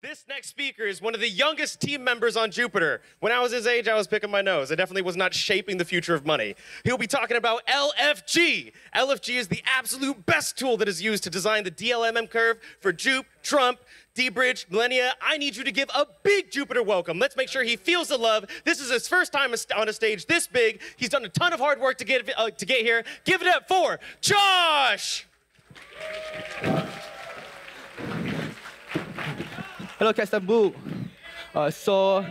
This next speaker is one of the youngest team members on Jupiter. When I was his age, I was picking my nose. I definitely was not shaping the future of money. He'll be talking about LFG. LFG is the absolute best tool that is used to design the DLMM curve for Jupe, Trump, D-Bridge, Millennia. I need you to give a big Jupiter welcome. Let's make sure he feels the love. This is his first time on a stage this big. He's done a ton of hard work to get here. Give it up for Josh! Hello, Catstanbul. Hello.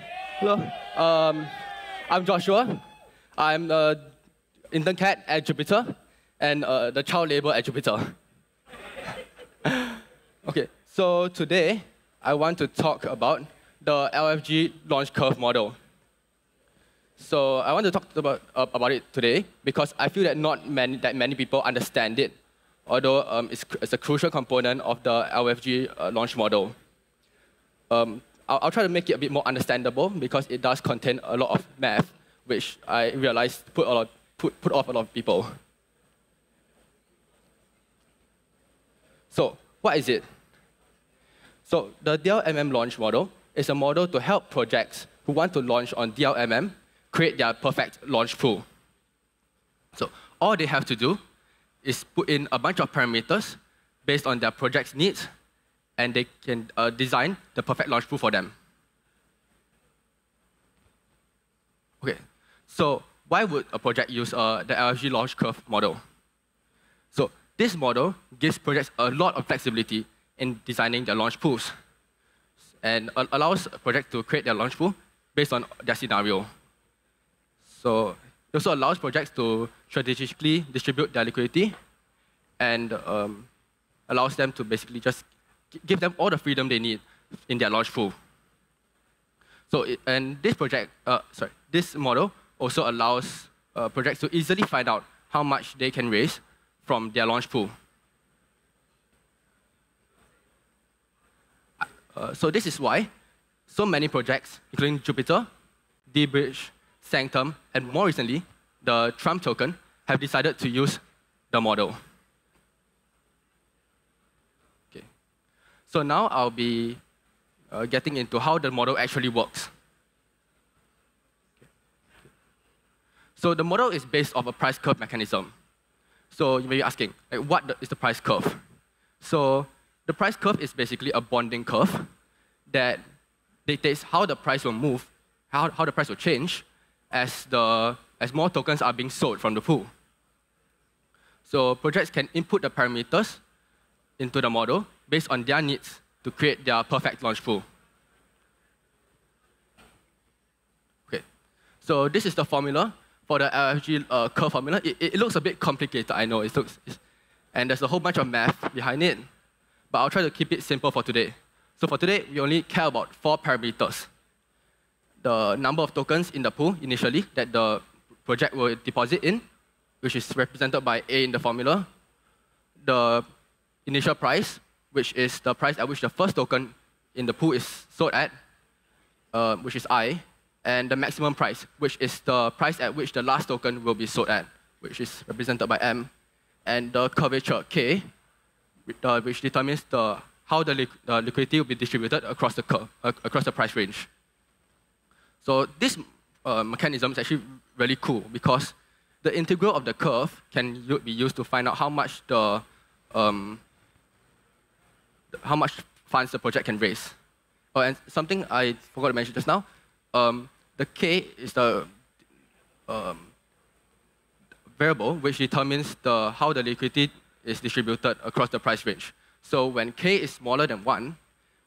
I'm Joshua. I'm the intern cat at Jupiter and the Chow label at Jupiter. Okay, so today I want to talk about the LFG launch curve model. So I want to talk about it today because I feel that not many people understand it, although it's a crucial component of the LFG launch model. I'll try to make it a bit more understandable because it does contain a lot of math, which I realized put off a lot of people. So what is it? So the DLMM launch model is a model to help projects who want to launch on DLMM create their perfect launch pool. So all they have to do is put in a bunch of parameters based on their project's needs, and they can design the perfect launch pool for them. Okay, so why would a project use the LFG launch curve model? So this model gives projects a lot of flexibility in designing their launch pools and allows a project to create their launch pool based on their scenario. So it also allows projects to strategically distribute their liquidity and allows them to basically just give them all the freedom they need in their launch pool. So, this model also allows projects to easily find out how much they can raise from their launch pool. So this is why so many projects, including Jupiter, D-Bridge, Sanctum, and more recently, the Trump token, have decided to use the model. So now I'll be getting into how the model actually works. So the model is based off a price curve mechanism. So you may be asking, like, what is the price curve? So the price curve is basically a bonding curve that dictates how the price will move, how the price will change as more tokens are being sold from the pool. So projects can input the parameters into the model based on their needs to create their perfect launch pool. Okay, so this is the formula for the LFG curve formula. It looks a bit complicated, I know. And there's a whole bunch of math behind it, but I'll try to keep it simple for today. So for today, we only care about 4 parameters. The number of tokens in the pool initially that the project will deposit in, which is represented by A in the formula. The initial price, which is the price at which the first token in the pool is sold at, which is I, and the maximum price, which is the price at which the last token will be sold at, which is represented by M, and the curvature K, which determines how the liquidity will be distributed across the curve, across the price range. So this mechanism is actually really cool because the integral of the curve can be used to find out how much funds the project can raise. Oh, and something I forgot to mention just now, the K is the variable which determines how the liquidity is distributed across the price range. So when K is smaller than 1,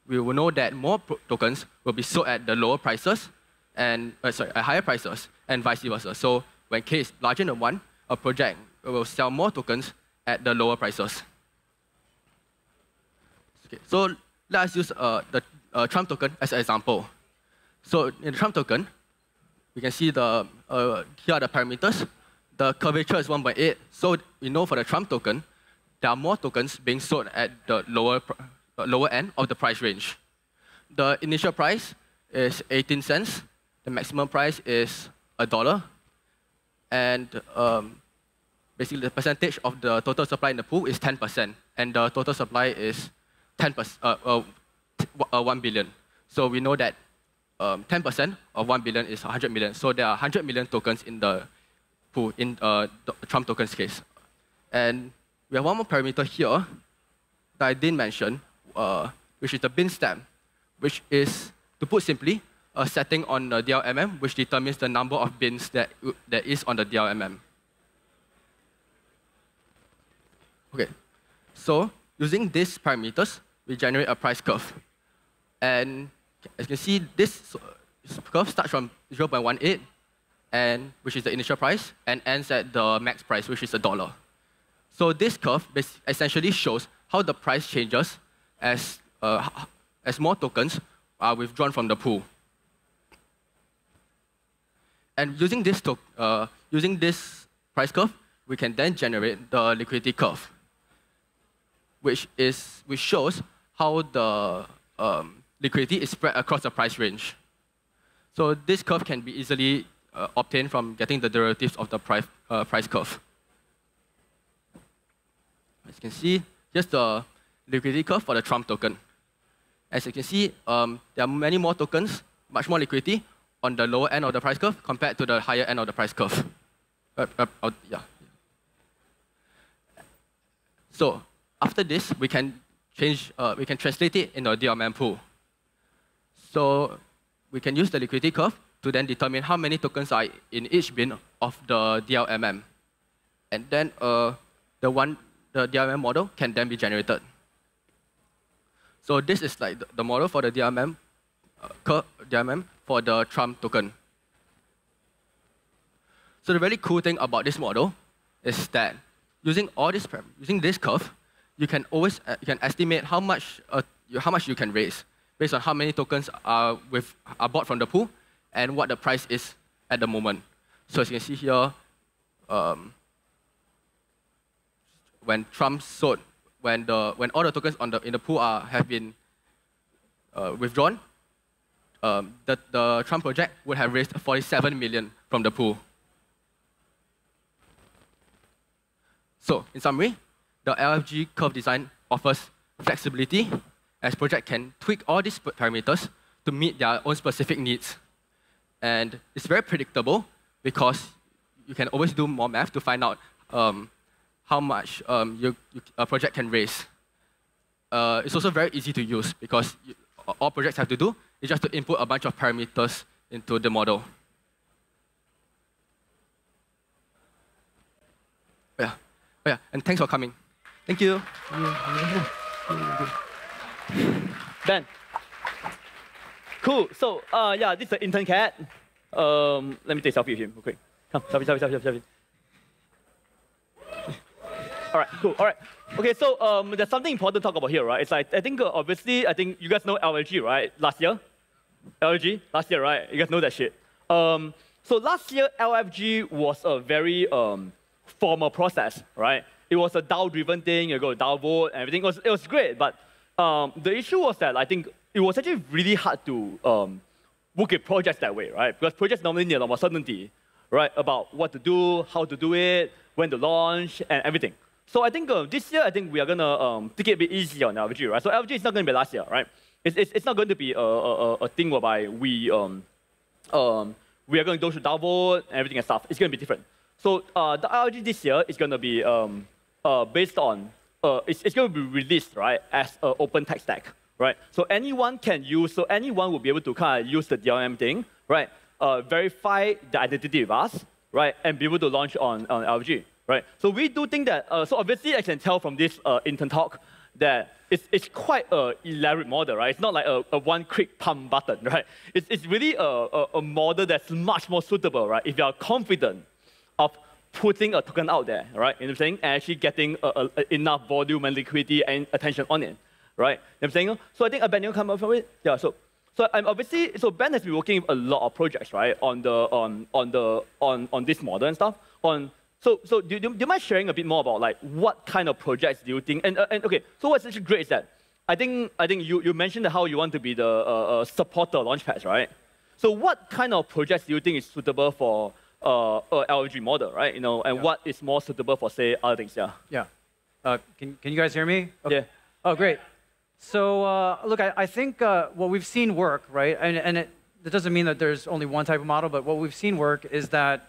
we will know that more tokens will be sold at the lower prices, and at higher prices, and vice versa. So when K is larger than 1, a project will sell more tokens at the lower prices. Okay, so let's use the Trump token as an example. So in the Trump token, we can see here are the parameters. The curvature is 1/8. So we know for the Trump token, there are more tokens being sold at the lower end of the price range. The initial price is 18 cents. The maximum price is $1. And basically, the percentage of the total supply in the pool is 10%. And the total supply is 10%, 1 billion. So we know that 10% of 1 billion is 100 million. So there are 100 million tokens in the pool in the Trump tokens case. And we have one more parameter here that I didn't mention, which is the bin stamp, which is, to put simply, a setting on the DLMM which determines the number of bins that is on the DLMM. Okay, so using these parameters, we generate a price curve. And as you can see, this curve starts from 0.18, which is the initial price, and ends at the max price, which is $1. So this curve essentially shows how the price changes as more tokens are withdrawn from the pool. And using this price curve, we can then generate the liquidity curve, which shows how the liquidity is spread across the price range. So this curve can be easily obtained from getting the derivatives of the price curve. As you can see, here's the liquidity curve for the Trump token. As you can see, there are many more tokens, much more liquidity on the lower end of the price curve compared to the higher end of the price curve. Yeah. So after this, we can translate it in a DLMM pool. So we can use the liquidity curve to then determine how many tokens are in each bin of the DLMM. And then the DLMM model can then be generated. So this is like the model for the DLMM for the Trump token. So the really cool thing about this model is that using this curve, you can estimate how much you can raise based on how many tokens are bought from the pool and what the price is at the moment. So as you can see here, when Trump sold, when all the tokens in the pool have been withdrawn, the Trump project would have raised 47 million from the pool. So in summary, the LFG curve design offers flexibility, as project can tweak all these parameters to meet their own specific needs. And it's very predictable because you can always do more math to find out how much a project can raise. It's also very easy to use because all projects have to do is just to input a bunch of parameters into the model. Yeah, and thanks for coming. Thank you. Ben. Cool. So, yeah, this is the intern cat. Let me take a selfie with him real quick. Come, selfie. All right, cool. All right. Okay, so there's something important to talk about here, right? It's like, I think you guys know LFG, right? Last year? LFG? Last year, right? You guys know that shit. So last year, LFG was a very formal process, right? It was a DAO-driven thing. You go DAO vote and everything. It was great, but the issue was that I think it was actually really hard to work with projects that way, right? Because projects normally need a lot more certainty, right? About what to do, how to do it, when to launch, and everything. So I think this year, I think we are gonna take it a bit easier on LFG, right? So LFG is not gonna be last year, right? It's not going to be a thing whereby we are going to go to DAO vote and everything and stuff. It's gonna be different. So the LFG this year is gonna be based on it's going to be released, right, as an open tech stack, right? So anyone can use, so anyone will be able to kind of use the DLMM thing, right? Verify the identity with us, right, and be able to launch on LFG, right? So we do think that, so obviously I can tell from this intern talk that it's quite an elaborate model, right? It's not like a one-click pump button, right? It's really a model that's much more suitable, right? If you are confident of putting a token out there, right? You know what I'm saying? And actually getting enough volume and liquidity and attention on it, right? You know what I'm saying? So I think Ben, you come up from it? Yeah, so I'm obviously, so Ben has been working with a lot of projects, right? On this model and stuff. So do you mind sharing a bit more about like what kind of projects do you think? And okay, so what's actually great is that I think you mentioned how you want to be the supporter of Launchpads, right? So what kind of projects do you think is suitable for LFG model, right? You know, and yeah. What is more suitable for say other things? Yeah. Yeah. Can you guys hear me? Okay. Yeah. Oh, great. So look, I think what we've seen work, right? And it doesn't mean that there's only one type of model, but what we've seen work is that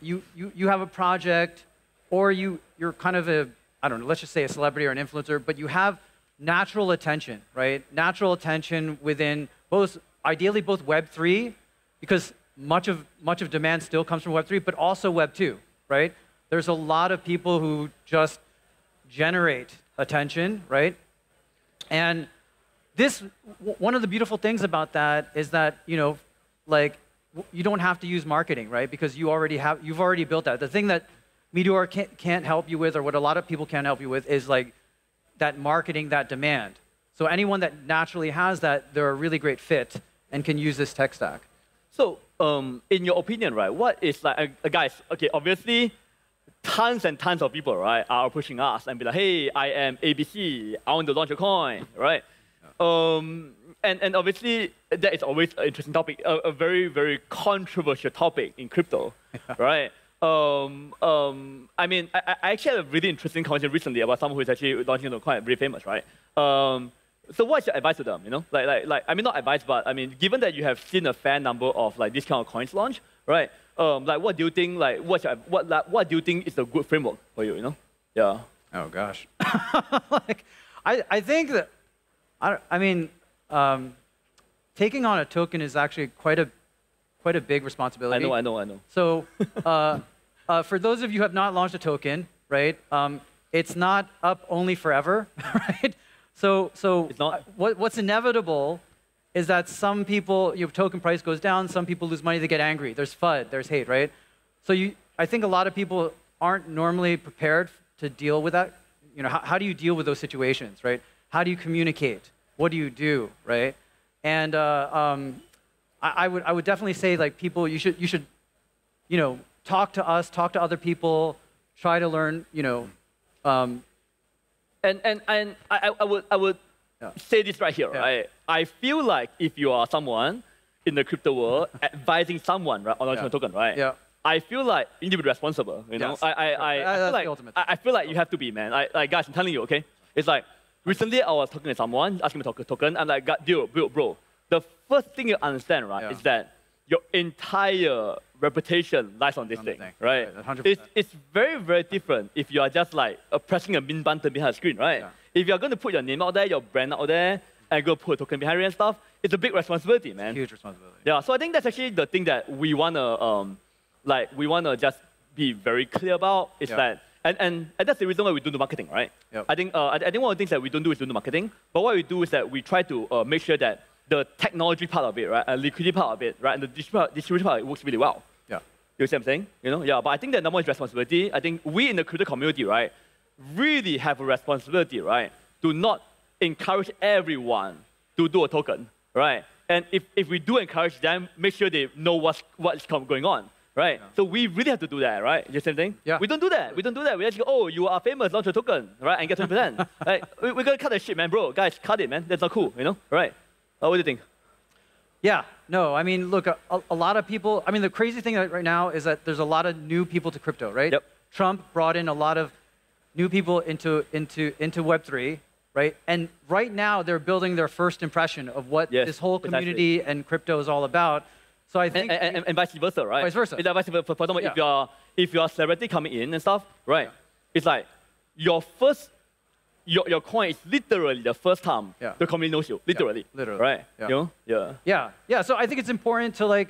you have a project, or you're kind of a, I don't know, let's just say a celebrity or an influencer, but you have natural attention, right? Natural attention within ideally both Web3, because much of demand still comes from Web3, but also Web2, right? There's a lot of people who just generate attention, right? And one of the beautiful things about that is that, like, you don't have to use marketing, right? Because you've already built that. The thing that Meteor can't help you with, or what a lot of people can't help you with, is like that marketing, that demand. So anyone that naturally has that, they're a really great fit and can use this tech stack. So, in your opinion, right, what is like, guys, okay, obviously, tons and tons of people, right, are pushing us and be like, hey, I am ABC, I want to launch a coin, right? And obviously, that is always an interesting topic, a very, very controversial topic in crypto, right? I mean, I actually had a really interesting conversation recently about someone who is actually launching a coin, really famous, right? So what's your advice to them, Like, I mean, not advice, but I mean, given that you have seen a fair number of like this kind of coins launch, right? Like, what do you think, like, what do you think is a good framework for you, Yeah. Oh, gosh. Like, I think that, I mean, taking on a token is actually quite a big responsibility. I know. So, for those of you who have not launched a token, right? It's not up only forever, right? So it's not. What's inevitable is that some people, your token price goes down, some people lose money, they get angry. There's FUD, there's hate, right? So I think a lot of people aren't normally prepared to deal with that. How do you deal with those situations, right? How do you communicate? What do you do, right? And I would definitely say, like, people, you should talk to us, talk to other people, try to learn, And I would say this right here, right? I feel like if you are someone in the crypto world advising someone, right, on launching a token, right? Yeah. I feel like you need to be responsible. Yes. I feel like you have to be, man. Like, guys, I'm telling you, okay? It's like recently I was talking to someone, asking me to talk a token. I'm like, bro. The first thing you understand, right, is that your entire reputation lies on this thing, right? 100%. It's very, very different if you are just like pressing a min button behind the screen, right? Yeah. If you're going to put your name out there, your brand out there, and go put a token behind it and stuff, it's a big responsibility, man. Huge responsibility. Yeah, so I think that's actually the thing that we wanna just be very clear about is that, and that's the reason why we don't do marketing, right? Yep. I think one of the things that we don't do is do marketing, but what we do is that we try to make sure that the technology part of it, right, and liquidity part of it, right, and the distribution part works really well. Yeah. You see what I'm saying? Yeah. But I think that number one is responsibility. I think we in the crypto community, right, really have a responsibility, right, to not encourage everyone to do a token, right? And if we do encourage them, make sure they know what's going on, right? Yeah. So we really have to do that, right? You see what I'm saying? Yeah. We don't do that. We just go, oh, you are famous, launch a token, right, and get 20%. Right? We're gonna cut that shit, man, bro. Guys, cut it, man. That's not cool, right? What do you think? Yeah, no, I mean, look, a lot of people, I mean, the crazy thing right now is that there's a lot of new people to crypto, right? Yep. Trump brought in a lot of new people into Web3, right? And right now they're building their first impression of what this whole community and crypto is all about. So I think and vice versa, right? Vice versa. It's vice versa. For example, if you're a celebrity coming in and stuff, right? It's like your coin is literally the first time the community knows you, literally, right? Yeah. So I think it's important to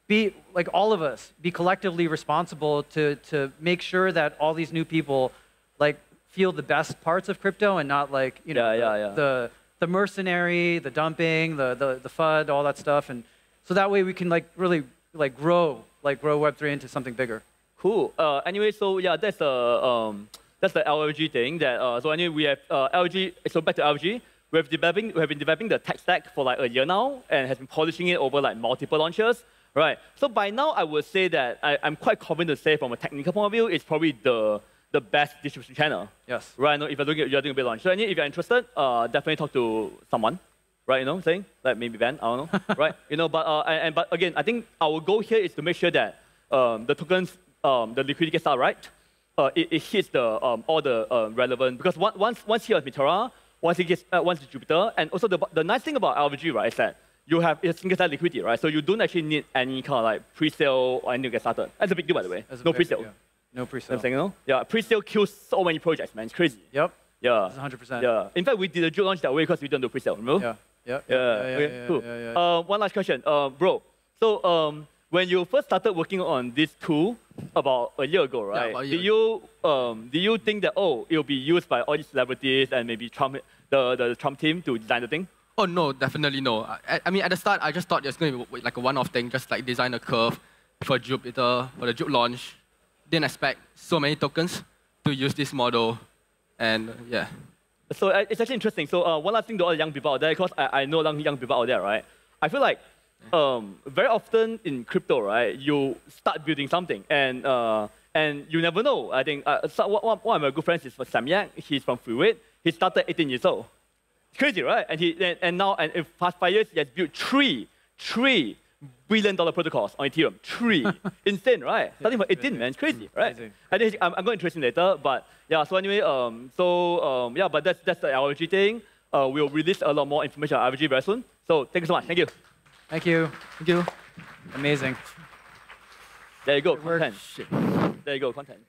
be all of us be collectively responsible to make sure that all these new people feel the best parts of crypto and not the mercenary, the dumping, the FUD, all that stuff, and so that way we can really grow Web3 into something bigger. Cool. Anyway, so yeah, that's the LFG thing. So anyway, we have LFG. So back to LFG, we have been developing the tech stack for a year now, and has been polishing it over multiple launches. Right. So by now, I would say that I'm quite confident to say, from a technical point of view, it's probably the best distribution channel. Yes. Right. If you're doing a big launch, so if you're interested, definitely talk to someone. Right. Saying maybe Ben. I don't know. Right. But again, I think our goal here is to make sure that the tokens, the liquidity gets out right. It hits all the relevant, because once here at Meterora, once it's Jupiter. And also the nice thing about LFG, right, is that you have a single site liquidity, right? So you don't actually need any kind of like pre-sale or anything to get started. That's a big deal, by the way. No pre-sale. Yeah. No pre-sale. I'm saying, you know? Yeah, pre-sale kills so many projects, man. It's crazy. Yep. Yeah. It's 100%. Yeah. In fact, we did a June launch that way because we don't do pre-sale, remember? Yeah. Okay, cool. One last question, bro. So when you first started working on this tool about a year ago, right? Yeah, did you think that it'll be used by all these celebrities and maybe Trump, the Trump team to design the thing? Oh no, definitely no. I mean, at the start, I just thought it was going to be like a one-off thing, just like design a curve for Jupiter, for the Jupe launch. Didn't expect so many tokens to use this model, and yeah. So it's actually interesting. So one last thing to all the young people out there, because I know young people out there, right? I feel like very often in crypto, right, you start building something, and you never know. I think one of my good friends is from Samyak. He's from Freeway. He started 18 years old. It's crazy, right? And now in past 5 years, he has built $3 billion protocols on Ethereum. 3. Insane, right? Starting from 18, man. It's crazy, right? Crazy. I think I'm going to interest in later, but yeah. So anyway, yeah. But that's the LFG thing. We'll release a lot more information on LFG very soon. So thank you so much. Thank you. Thank you. Thank you. Amazing. There you go. Content. There you go. Content.